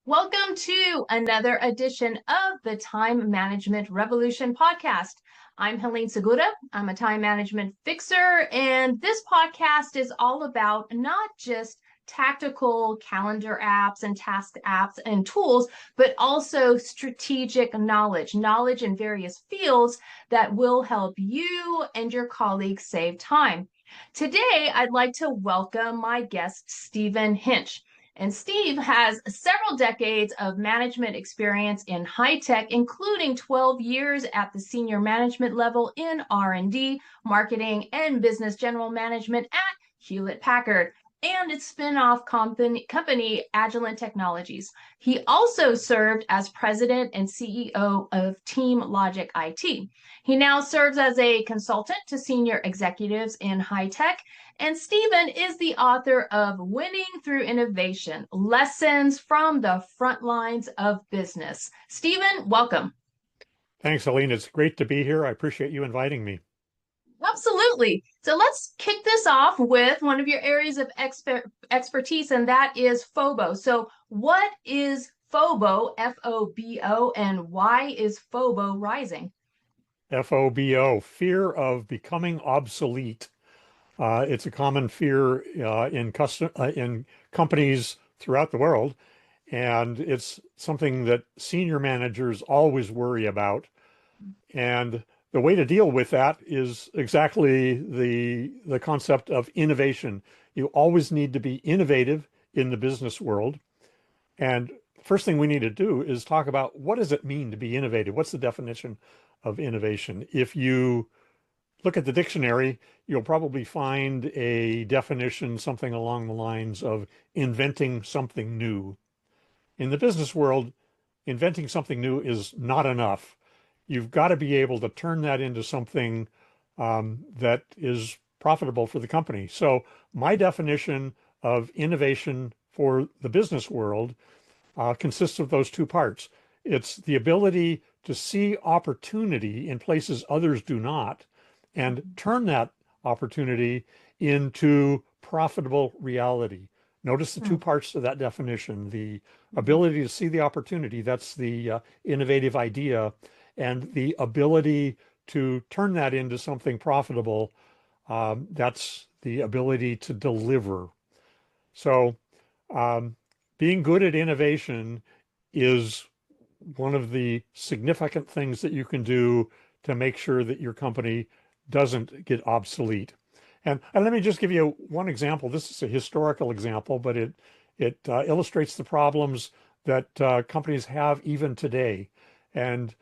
Welcome to another edition of the Time Management Revolution podcast. I'm Helene Segura. I'm a time management fixer, and this podcast is all about not just tactical calendar apps and task apps and tools, but also strategic knowledge in various fields that will help you and your colleagues save time. Today, I'd like to welcome my guest, Stephen Hinch. And Steve has several decades of management experience in high tech, including 12 years at the senior management level in R&D, marketing, and business general management at Hewlett Packard and its spin-off company Agilent Technologies. He also served as president and CEO of TeamLogic IT. He now serves as a consultant to senior executives in high tech. And Stephen is the author of Winning Through Innovation, Lessons from the Front Lines of Business. Stephen, welcome. Thanks, Helene. It's great to be here. I appreciate you inviting me. Absolutely. So let's kick this off with one of your areas of expertise, and that is FOBO. So what is FOBO, F-O-B-O, and why is FOBO rising? FOBO, fear of becoming obsolete. It's a common fear in companies throughout the world, and it's something that senior managers always worry about. And the way to deal with that is exactly the concept of innovation. You always need to be innovative in the business world. And first thing we need to do is talk about what does it mean to be innovative? What's the definition of innovation? If you look at the dictionary, you'll probably find a definition something along the lines of inventing something new. In the business world, inventing something new is not enough. You've got to be able to turn that into something that is profitable for the company. So my definition of innovation for the business world consists of those two parts. It's the ability to see opportunity in places others do not and turn that opportunity into profitable reality. Notice the two parts to that definition: the ability to see the opportunity, that's the innovative idea, and the ability to turn that into something profitable, that's the ability to deliver. So being good at innovation is one of the significant things that you can do to make sure that your company doesn't get obsolete. And let me just give you one example. This is a historical example, but it illustrates the problems that companies have even today. And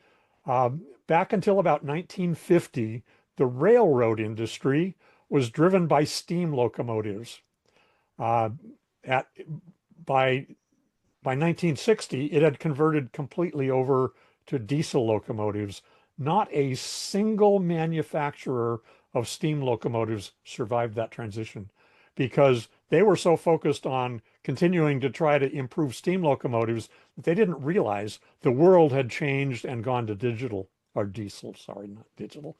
back until about 1950, the railroad industry was driven by steam locomotives. By 1960, it had converted completely over to diesel locomotives. Not a single manufacturer of steam locomotives survived that transition because they were so focused on continuing to try to improve steam locomotives that they didn't realize the world had changed and gone to digital, or diesel, sorry, not digital.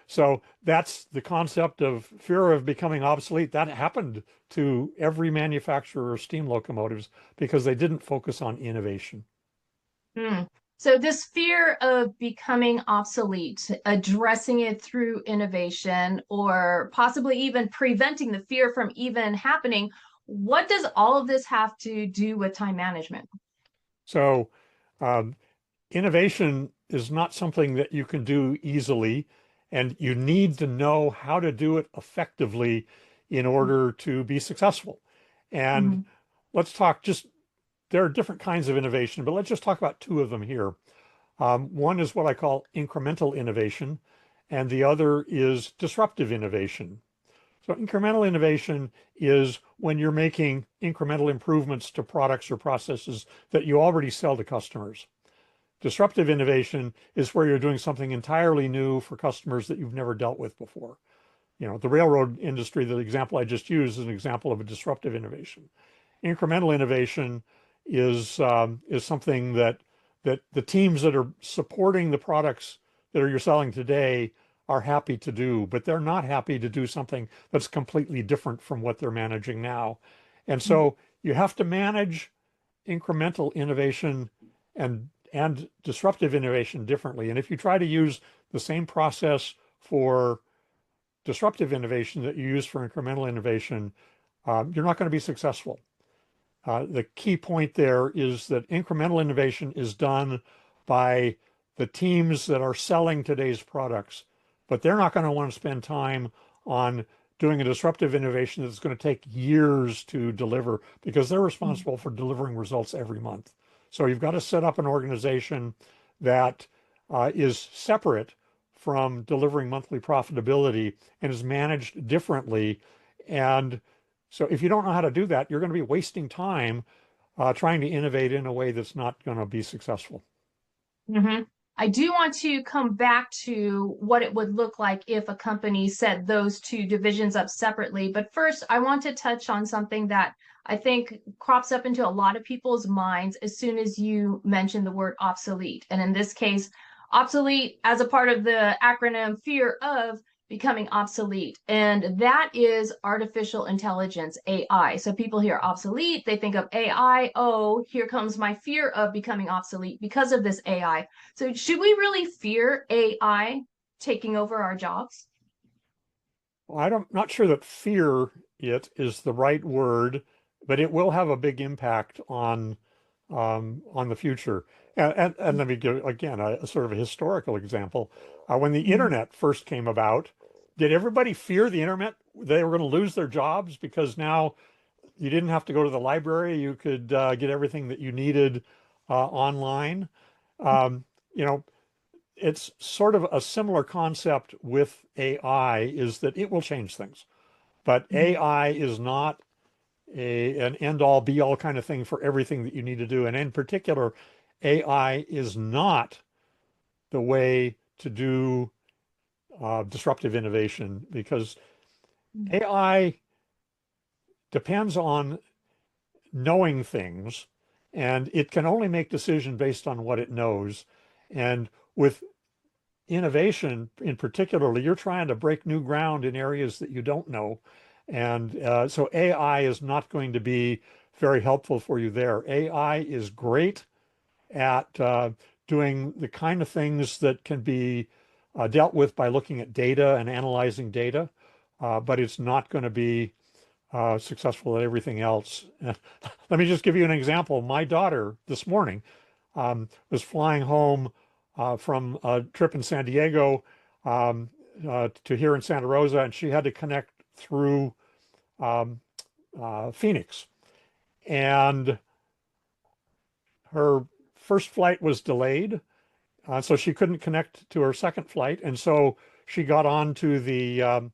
So that's the concept of fear of becoming obsolete. That happened to every manufacturer of steam locomotives because they didn't focus on innovation. So this fear of becoming obsolete, addressing it through innovation, or possibly even preventing the fear from even happening, what does all of this have to do with time management? So innovation is not something that you can do easily, and you need to know how to do it effectively in order to be successful. And let's talk there are different kinds of innovation, but let's just talk about two of them here. One is what I call incremental innovation, and the other is disruptive innovation. So incremental innovation is when you're making incremental improvements to products or processes that you already sell to customers. Disruptive innovation is where you're doing something entirely new for customers that you've never dealt with before. The railroad industry, the example I just used, is an example of a disruptive innovation. Incremental innovation is something that the teams that are supporting the products that you're selling today are happy to do, but they're not happy to do something that's completely different from what they're managing now. And so you have to manage incremental innovation and disruptive innovation differently. And if you try to use the same process for disruptive innovation that you use for incremental innovation, you're not going to be successful. The key point there is that incremental innovation is done by the teams that are selling today's products, but they're not going to want to spend time on doing a disruptive innovation that's going to take years to deliver because they're responsible for delivering results every month. So you've got to set up an organization that is separate from delivering monthly profitability and is managed differently. And so if you don't know how to do that, you're going to be wasting time trying to innovate in a way that's not going to be successful. Mm-hmm. I do want to come back to what it would look like if a company set those two divisions up separately. But first, I want to touch on something that I think crops up into a lot of people's minds as soon as you mention the word obsolete. And in this case, obsolete as a part of the acronym fear of becoming obsolete. And that is artificial intelligence, AI. So people hear obsolete, they think of AI. Oh, here comes my fear of becoming obsolete because of this AI. So should we really fear AI taking over our jobs? Well, I'm not sure that fear it is the right word, but it will have a big impact on the future. And let me give again a sort of a historical example. When the internet first came about, did everybody fear the internet? They were going to lose their jobs because now you didn't have to go to the library. You could get everything that you needed online. You know, it's sort of a similar concept with AI is that it will change things, but AI is not an end all be all kind of thing for everything that you need to do. And in particular, AI is not the way to do disruptive innovation because AI depends on knowing things and it can only make decisions based on what it knows. And with innovation in particularly, you're trying to break new ground in areas that you don't know. And so AI is not going to be very helpful for you there. AI is great at doing the kind of things that can be dealt with by looking at data and analyzing data, but it's not going to be successful at everything else. Let me just give you an example. My daughter this morning was flying home from a trip in San Diego to here in Santa Rosa, and she had to connect through Phoenix. And her first flight was delayed, so she couldn't connect to her second flight. And so she got on to the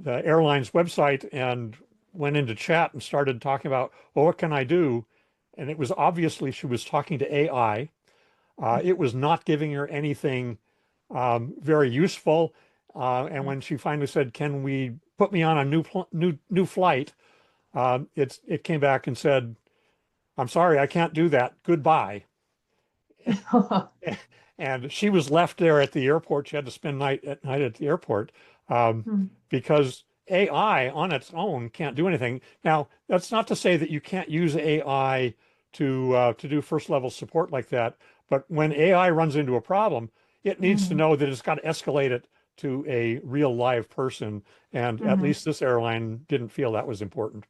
airline's website and went into chat and started talking about, well, what can I do? And it was obviously she was talking to AI. It was not giving her anything very useful. And when she finally said, "Can we put me on a new flight?" It came back and said, "I'm sorry, I can't do that. Goodbye." And she was left there at the airport. She had to spend night at the airport because AI on its own can't do anything. Now, that's not to say that you can't use AI to do first level support like that. But when AI runs into a problem, it needs to know that it's got to escalate it to a real live person. And at least this airline didn't feel that was important.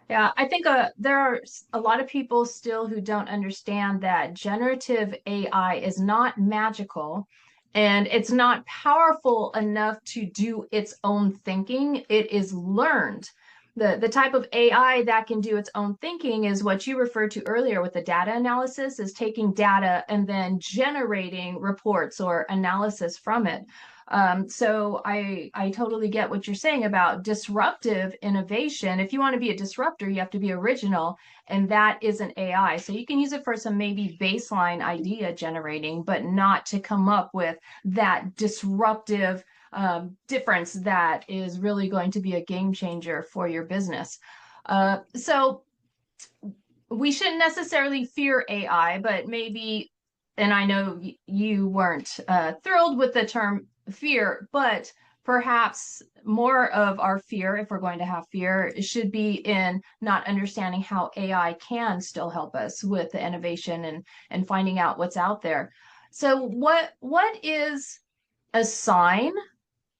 Yeah, I think there are a lot of people still who don't understand that generative AI is not magical and it's not powerful enough to do its own thinking. It is learned. The type of AI that can do its own thinking is what you referred to earlier with the data analysis, is taking data and then generating reports or analysis from it. So I totally get what you're saying about disruptive innovation. If you want to be a disruptor, you have to be original, and that isn't AI. So you can use it for some maybe baseline idea generating, but not to come up with that disruptive difference that is really going to be a game changer for your business. So we shouldn't necessarily fear AI, but maybe, and I know you weren't thrilled with the term fear, but perhaps more of our fear, if we're going to have fear, should be in not understanding how AI can still help us with the innovation and finding out what's out there. So what is a sign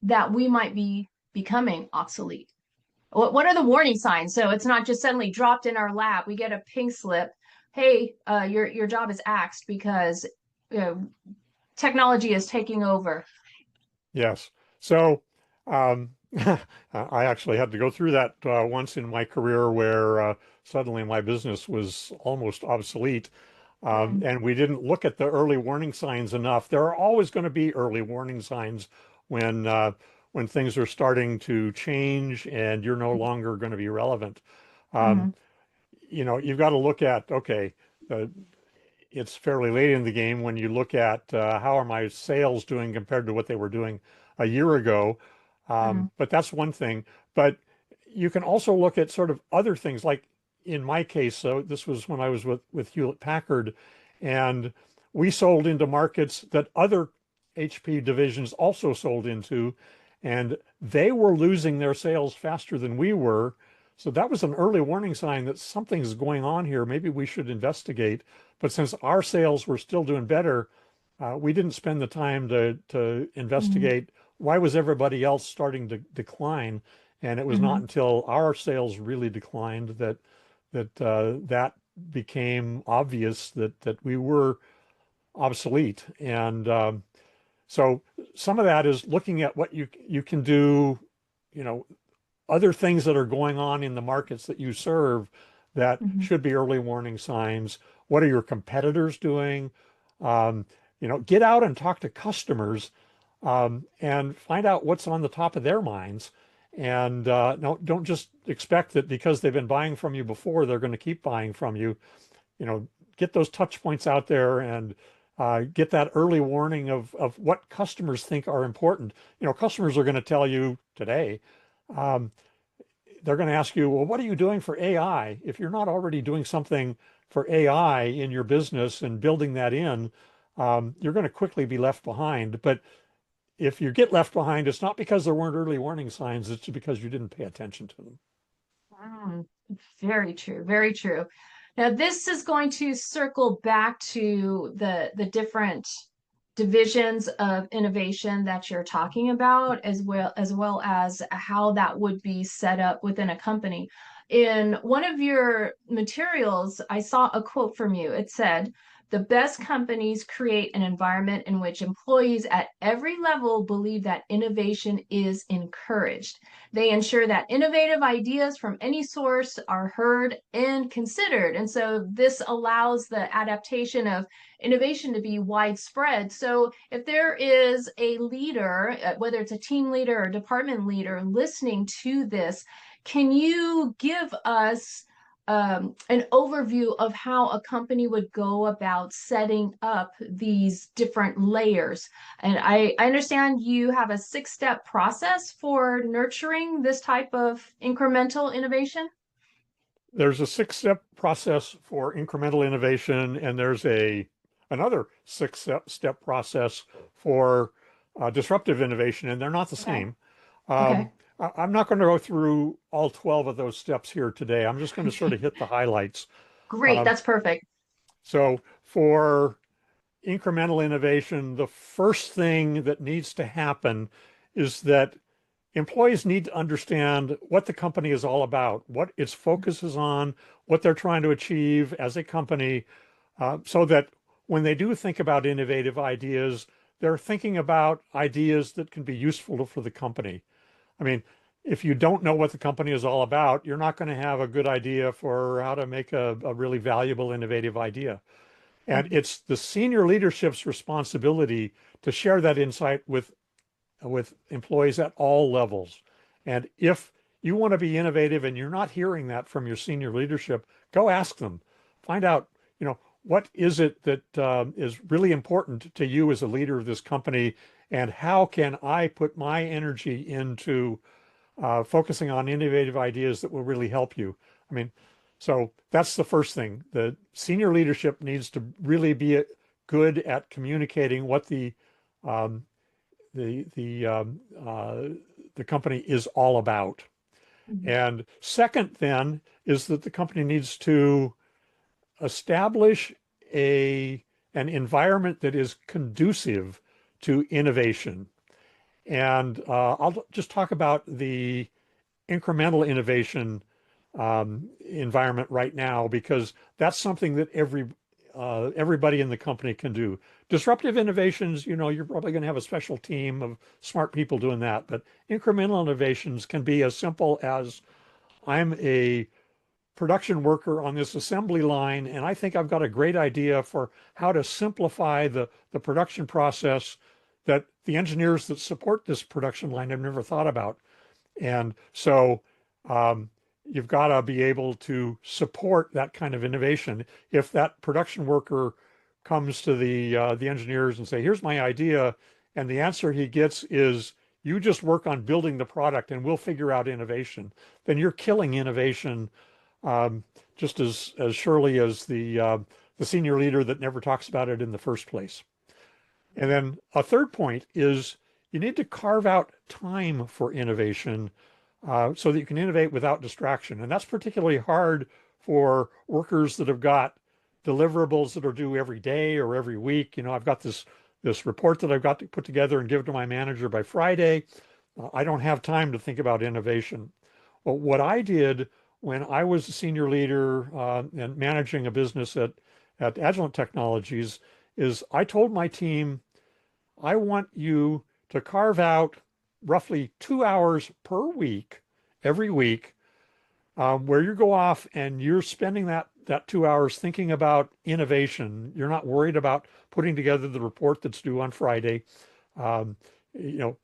that we might be becoming obsolete? What are the warning signs? So it's not just suddenly dropped in our lap. We get a pink slip. Hey, your job is axed because you know, technology is taking over. Yes. So um, I actually had to go through that once in my career where suddenly my business was almost obsolete. Mm, And we didn't look at the early warning signs enough. There are always going to be early warning signs when things are starting to change and you're no longer going to be relevant. Um, mhm, you've got to look at, okay, uh, it's fairly late in the game when you look at how are my sales doing compared to what they were doing a year ago. mhm, But that's one thing. But you can also look at sort of other things, like in my case, so this was when I was with Hewlett Packard, and we sold into markets that other HP divisions also sold into, and they were losing their sales faster than we were. So that was an early warning sign that something's going on here. Maybe we should investigate. But since our sales were still doing better, we didn't spend the time to mhm, investigate why was everybody else starting to decline. And it was not mhm, until our sales really declined that became obvious that we were obsolete. And so some of that is looking at what you can do, you know, other things that are going on in the markets that you serve that mhm, should be early warning signs. What are your competitors doing? Get out and talk to customers and find out what's on the top of their minds. And no, don't just expect that because they've been buying from you before, they're going to keep buying from you. Get those touch points out there and get that early warning of what customers think are important. Customers are going to tell you today, um, they're going to ask you, well, what are you doing for AI? If you're not already doing something for AI in your business and building that in, you're going to quickly be left behind. But if you get left behind, it's not because there weren't early warning signs, it's because you didn't pay attention to them. mm. Very true, very true. Now, this is going to circle back to the different divisions of innovation that you're talking about, as well as how that would be set up within a company. In one of your materials, I saw a quote from you. It said, "The best companies create an environment in which employees at every level believe that innovation is encouraged. They ensure that innovative ideas from any source are heard and considered." And so this allows the adaptation of innovation to be widespread. So if there is a leader, whether it's a team leader or department leader, listening to this, can you give us an overview of how a company would go about setting up these different layers? And I understand you have a 6-step process for nurturing this type of incremental innovation. There's a 6-step process for incremental innovation, and there's another 6-step process for disruptive innovation, and they're not the Okay. same. Okay. I'm not going to go through all 12 of those steps here today. I'm just going to sort of hit the highlights. Great. Um, That's perfect. so for incremental innovation, the first thing that needs to happen is that employees need to understand what the company is all about, what its focus is on, what they're trying to achieve as a company, so that when they do think about innovative ideas, they're thinking about ideas that can be useful for the company. I mean, if you don't know what the company is all about, you're not going to have a good idea for how to make a really valuable, innovative idea. And Mhm. it's the senior leadership's responsibility to share that insight with employees at all levels. And if you want to be innovative and you're not hearing that from your senior leadership, go ask them. Find out, what is it that is really important to you as a leader of this company, and how can I put my energy into focusing on innovative ideas that will really help you. I mean, so that's the first thing. The senior leadership needs to really be good at communicating what the um, the company is all about. Mhm. And second, then, is that the company needs to establish an environment that is conducive to innovation. And I'll just talk about the incremental innovation environment right now because that's something that everybody in the company can do. Disruptive innovations, you're probably going to have a special team of smart people doing that, but incremental innovations can be as simple as I'm a production worker on this assembly line, and I think I've got a great idea for how to simplify the production process that the engineers that support this production line have never thought about. And so um, you've got to be able to support that kind of innovation. If that production worker comes to the engineers and say, "Here's my idea," and the answer he gets is, "You just work on building the product, and we'll figure out innovation," then you're killing innovation just as surely as the senior leader that never talks about it in the first place. And then a third point is you need to carve out time for innovation so that you can innovate without distraction. And that's particularly hard for workers that have got deliverables that are due every day or every week. I've got this report that I've got to put together and give to my manager by Friday. I don't have time to think about innovation. Well, what I did when I was a senior leader and managing a business at Agilent Technologies is I told my team, I want you to carve out roughly 2 hours per week, every week, where you go off and you're spending that 2 hours thinking about innovation. You're not worried about putting together the report that's due on Friday. Um, you know,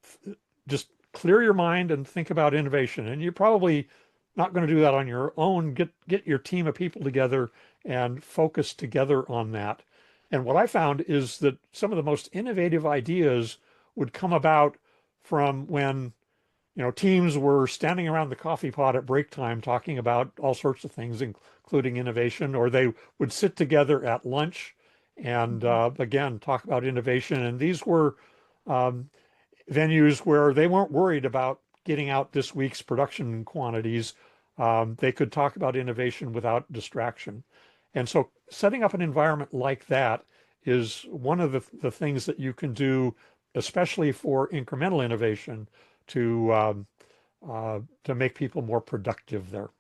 just clear your mind and think about innovation. And you're probably not going to do that on your own. Get your team of people together and focus together on that. And what I found is that some of the most innovative ideas would come about from when teams were standing around the coffee pot at break time talking about all sorts of things, including innovation, or they would sit together at lunch and again talk about innovation. And these were um, venues where they weren't worried about getting out this week's production quantities. They could talk about innovation without distraction. And so setting up an environment like that is one of the things that you can do, especially for incremental innovation, to make people more productive there.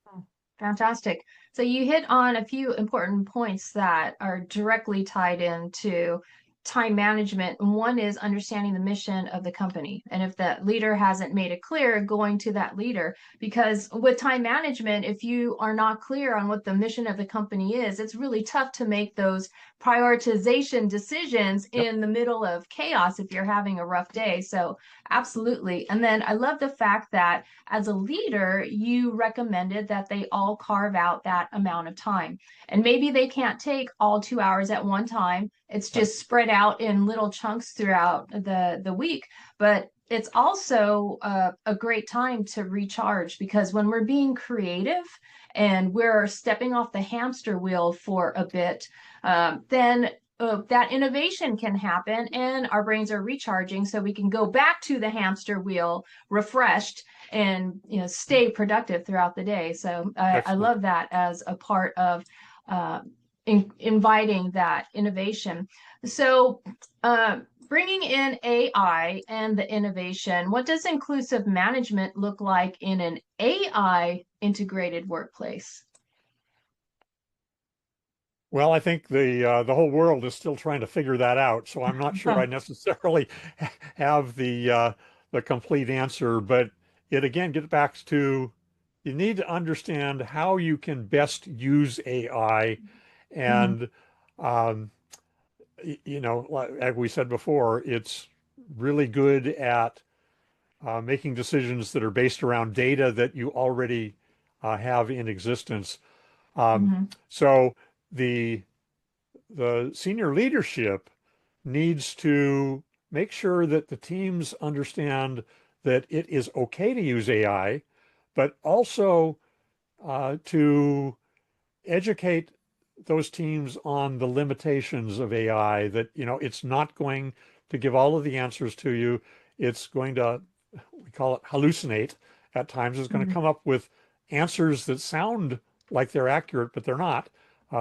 Oh, fantastic. So you hit on a few important points that are directly tied into time management. And one is understanding the mission of the company. And if that leader hasn't made it clear, going to that leader. Because with time management, if you are not clear on what the mission of the company is, it's really tough to make those prioritization decisions Yep. in the middle of chaos if you're having a rough day. So absolutely. And then I love the fact that as a leader, you recommended that they all carve out that amount of time. And maybe they can't take all 2 hours at one time. It's Right. just spread out in little chunks throughout the week. But it's also a great time to recharge because when we're being creative and we're stepping off the hamster wheel for a bit, then that innovation can happen and our brains are recharging so we can go back to the hamster wheel refreshed and stay productive throughout the day. So I Excellent. love that as a part of uh, inviting that innovation. So bringing in AI and the innovation, what does inclusive management look like in an AI integrated workplace? Well, I think the whole world is still trying to figure that out, so I'm not sure I necessarily have the complete answer. But it again gets back to you need to understand how you can best use AI, Mhm. and um, like we said before, it's really good at making decisions that are based around data that you already have in existence. Um, Mhm. so the the senior leadership needs to make sure that the teams understand that it is okay to use AI, but also to educate those teams on the limitations of AI, that, it's not going to give all of the answers to you. It's going to, we call it hallucinate at times. It's going to Mm-hmm. come up with answers that sound like they're accurate, but they're not.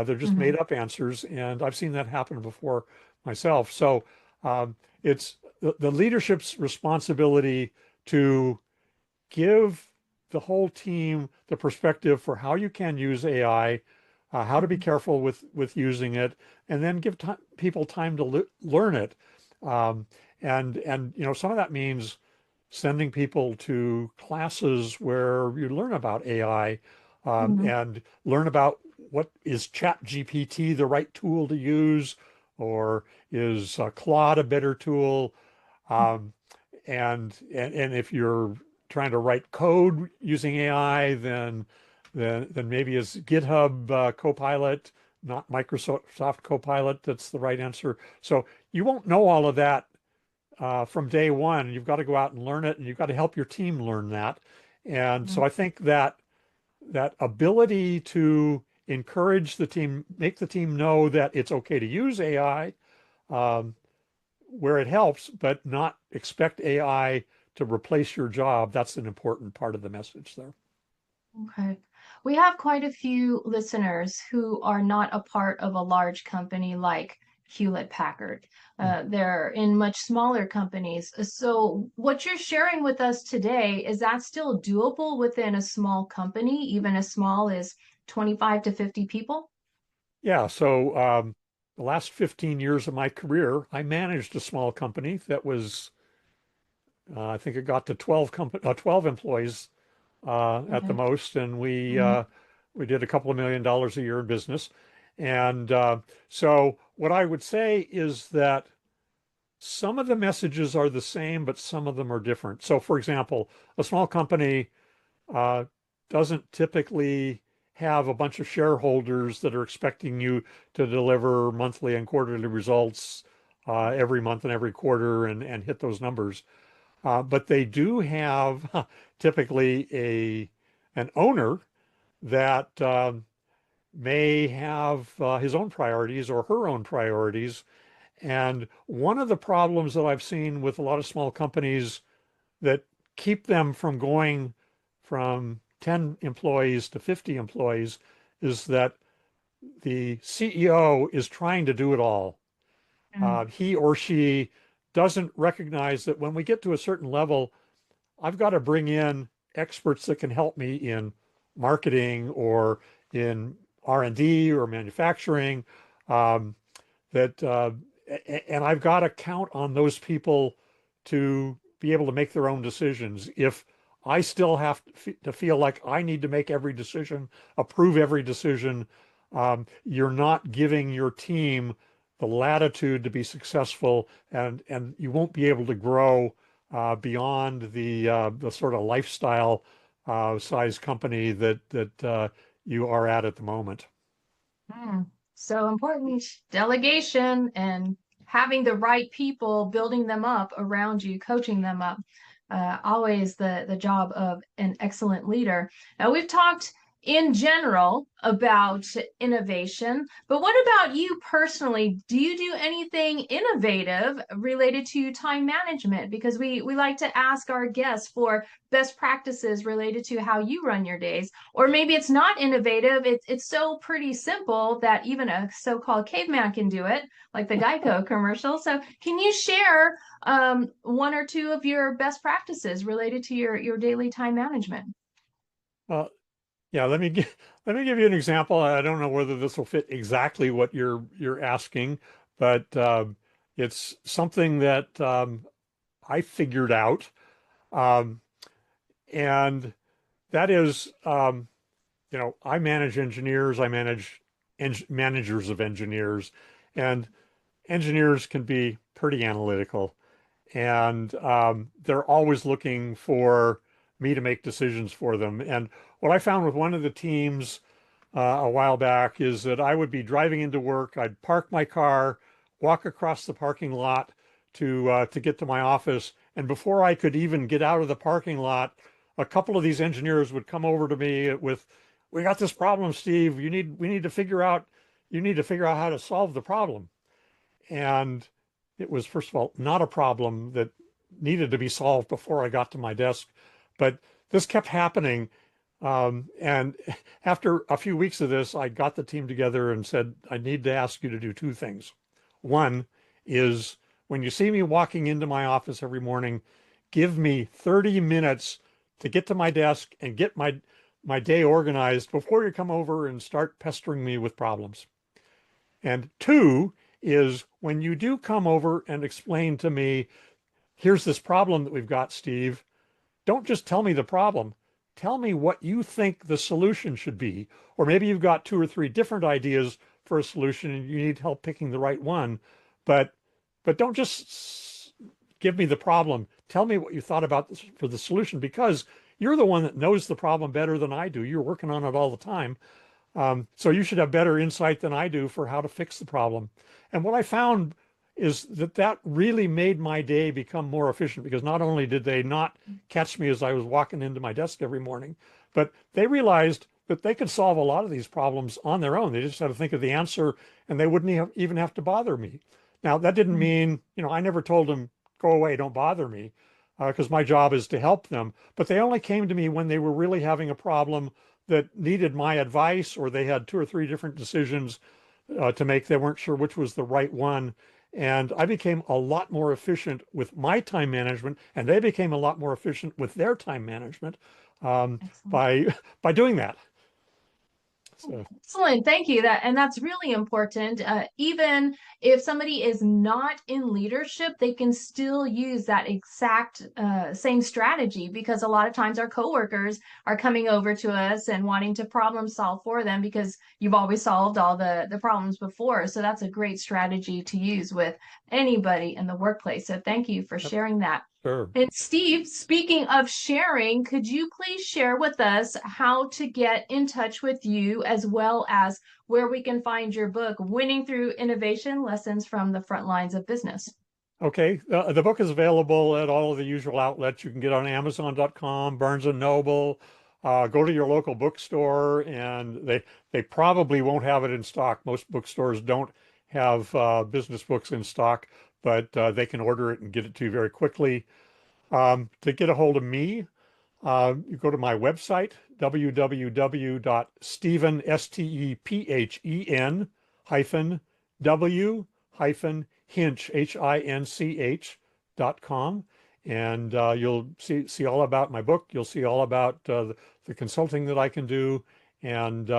They're just Mm-hmm. made up answers. And I've seen that happen before myself. So it's the leadership's responsibility to give the whole team the perspective for how you can use AI, how to be careful with using it, and then give people time to learn it. Um, and some of that means sending people to classes where you learn about AI, Mm-hmm. and learn about what is Chat GPT the right tool to use, or is Claude a better tool? Um, and if you're trying to write code using AI, then maybe it's GitHub Copilot, not Microsoft Copilot, that's the right answer. So you won't know all of that from day one. You've got to go out and learn it, and you've got to help your team learn that. And Mm-hmm. so I think that ability to encourage the team, make the team know that it's okay to use AI, um, where it helps, but not expect AI to replace your job. That's an important part of the message there. Okay. We have quite a few listeners who are not a part of a large company like Hewlett Packard. They're in much smaller companies. So, what you're sharing with us today, is that still doable within a small company, even as small as 25 to 50 people? Yeah, so the last 15 years of my career, I managed a small company that was, I think it got to 12 employees at the Okay. most, and Hmm. we did a couple of $1 million a year in business. And so what I would say is that some of the messages are the same, but some of them are different. So, for example, a small company uh, doesn't typically have a bunch of shareholders that are expecting you to deliver monthly and quarterly results every month and every quarter and hit those numbers. But they do have typically an owner that may have his own priorities or her own priorities. And one of the problems that I've seen with a lot of small companies that keep them from going from 10 employees to 50 employees is that the CEO is trying to do it all. He or she doesn't recognize that when we get to a certain level, I've got to bring in experts that can help me in marketing or in R&D or manufacturing. Um, that and I've got to count on those people to be able to make their own decisions. If I still have to feel like I need to make every decision, approve every decision, you're not giving your team the latitude to be successful, and you won't be able to grow beyond the sort of lifestyle size company that you are at the moment. Mm, so important. Delegation and having the right people, building them up around you, coaching them up. Always the job of an excellent leader. Now, we've talked in general about innovation, but what about you personally? Do you do anything innovative related to time management? Because we like to ask our guests for best practices related to how you run your days. Or maybe it's not innovative. It's so pretty simple that even a so-called caveman can do it, like the Geico commercial. So can you share one or two of your best practices related to your daily time management? Uh, Yeah, let me give you an example. I don't know whether this will fit exactly what you're asking, but it's something that I figured out, um, and that is, I manage engineers, I manage managers of engineers, and engineers can be pretty analytical, and they're always looking for me to make decisions for them. And what I found with one of the teams a while back is that I would be driving into work. I'd park my car, walk across the parking lot to get to my office, and before I could even get out of the parking lot, a couple of these engineers would come over to me with, "We got this problem, Steve. We need to figure out, you need to figure out how to solve the problem." And it was, first of all, not a problem that needed to be solved before I got to my desk, but this kept happening. And after a few weeks of this, I got the team together and said, I need to ask you to do two things. One is when you see me walking into my office every morning, give me 30 minutes to get to my desk and get my day organized before you come over and start pestering me with problems. And two is when you do come over and explain to me, here's this problem that we've got, Steve, don't just tell me the problem. Tell me what you think the solution should be. Or maybe you've got two or three different ideas for a solution and you need help picking the right one. But don't just give me the problem. Tell me what you thought about this for the solution, because you're the one that knows the problem better than I do. You're working on it all the time. So you should have better insight than I do for how to fix the problem. And what I found is that really made my day become more efficient, because not only did they not catch me as I was walking into my desk every morning, but they realized that they could solve a lot of these problems on their own. They just had to think of the answer and they wouldn't even have to bother me. Now, that didn't mean, I never told them, go away, don't bother me, because my job is to help them. But they only came to me when they were really having a problem that needed my advice, or they had two or three different decisions to make. They weren't sure which was the right one. And I became a lot more efficient with my time management, and they became a lot more efficient with their time management by doing that. So. Excellent. Thank you. That's really important. Even if somebody is not in leadership, they can still use that exact same strategy, because a lot of times our coworkers are coming over to us and wanting to problem solve for them because you've always solved all the problems before. So that's a great strategy to use with anybody in the workplace. So thank you for sharing that. Sure. And Steve, speaking of sharing, could you please share with us how to get in touch with you, as well as where we can find your book, Winning Through Innovation: Lessons from the Front Lines of Business? Okay. The book is available at all of the usual outlets. You can get on Amazon.com, Barnes and Noble. Go to your local bookstore, and they probably won't have it in stock. Most bookstores don't have business books in stock, but they can order it and get it to you very quickly. To get a hold of me, you go to my website, www.stephen, Stephen, W Hinch, Hinch.com. And you'll see all about my book. You'll see all about the consulting that I can do, and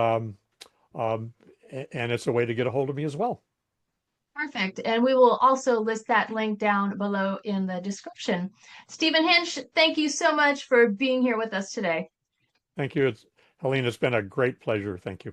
it's a way to get a hold of me as well. Perfect. And we will also list that link down below in the description. Stephen Hinch, thank you so much for being here with us today. Thank you. Helene, it's been a great pleasure. Thank you.